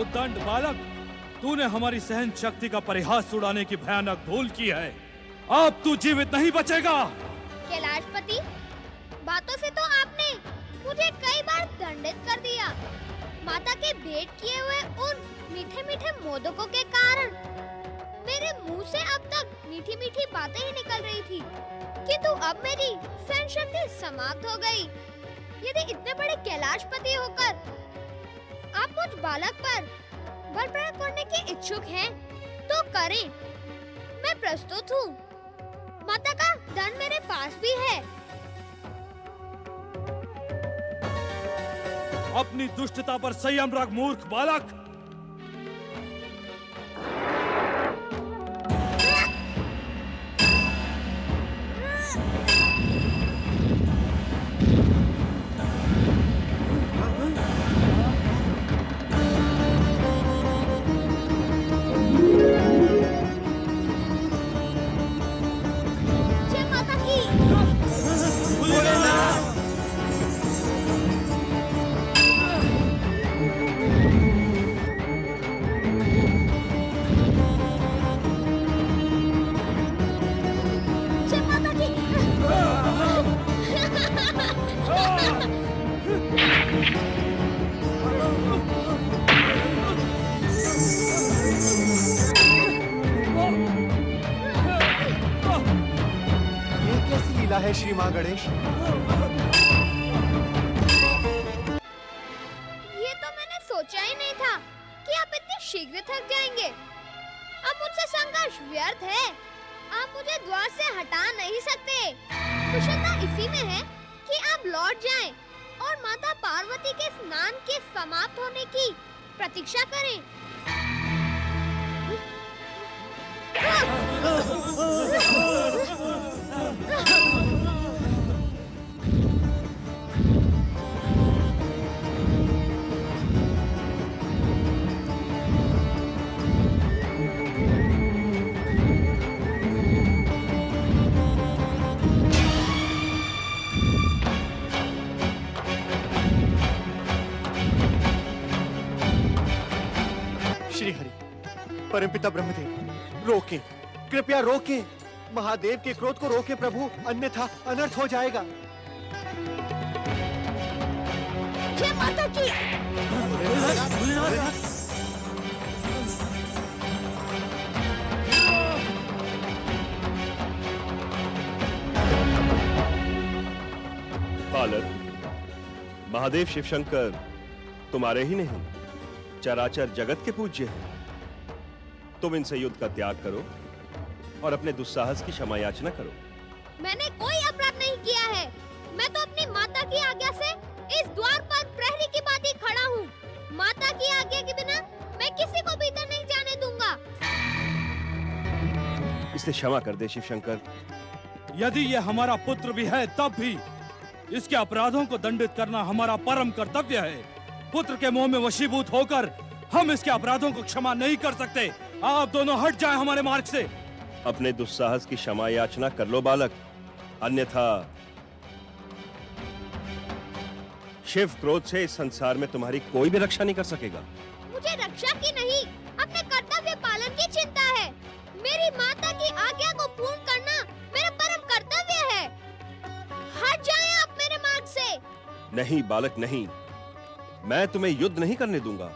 उद्दंड बालक, तूने हमारी सहन शक्ति का परिहास उड़ाने की भयानक भूल की है। अब तू जीवित नहीं बचेगा। कैलाशपति, बातों से तो आपने मुझे कई बार दंडित कर दिया। माता के भेंट किए हुए उन मीठे मीठे मोदकों के कारण मेरे मुंह से अब तक मीठी मीठी बातें ही निकल रही थी, किंतु अब मेरी सहन शक्ति समाप्त हो गई। यदि इतने बड़े कैलाशपति होकर आप मुझ बालक पर बल प्रयोग करने के इच्छुक हैं, तो करें। मैं प्रस्तुत हूँ। माता का दंड मेरे पास भी है। अपनी दुष्टता पर संयम रख मूर्ख बालक। जय माता की। जय माता की। ये कैसी लीला है श्री मां गणेश? ये तो मैंने सोचा ही नहीं था कि आप इतने शीघ्र थक जाएंगे। अब मुझसे संघर्ष व्यर्थ है। आप मुझे द्वार से हटा नहीं सकते। कुशलता इसी में है कि आप लौट जाएं और माता पार्वती के स्नान के समाप्त होने की प्रतीक्षा करें। श्री हरि, परमपिता ब्रह्मदेव, रोके, कृपया रोके। महादेव के क्रोध को रोके प्रभु, अन्यथा अनर्थ हो जाएगा। जय माता की। बालक, महादेव शिव शंकर तुम्हारे ही नहीं, चराचर जगत के पूज्य हैं। तुम इनसे युद्ध का त्याग करो और अपने दुस्साहस की क्षमा याचना करो। मैंने कोई अपराध नहीं किया है। मैं तो अपनी माता की आज्ञा से इस द्वार पर प्रहरी की भांति खड़ा हूँ। माता की आज्ञा के बिना मैं किसी को भीतर नहीं जाने दूंगा। इसे क्षमा कर दे शिव शंकर। यदि ये हमारा पुत्र भी है तब भी इसके अपराधों को दंडित करना हमारा परम कर्तव्य है। पुत्र के मोह में वशीभूत होकर हम इसके अपराधों को क्षमा नहीं कर सकते। आप दोनों हट जाएं हमारे मार्ग से। अपने दुस्साहस की क्षमा याचना कर लो बालक, अन्यथा शिव क्रोध से इस संसार में तुम्हारी कोई भी रक्षा नहीं कर सकेगा। मुझे रक्षा की नहीं, अपने कर्तव्य पालन की चिंता है। मेरी माता की आज्ञा को पूर्ण करना मेरा परम कर्तव्य है। हट जाएं आप मेरे मार्ग से। नहीं बालक नहीं, मैं तुम्हें युद्ध नहीं करने दूंगा।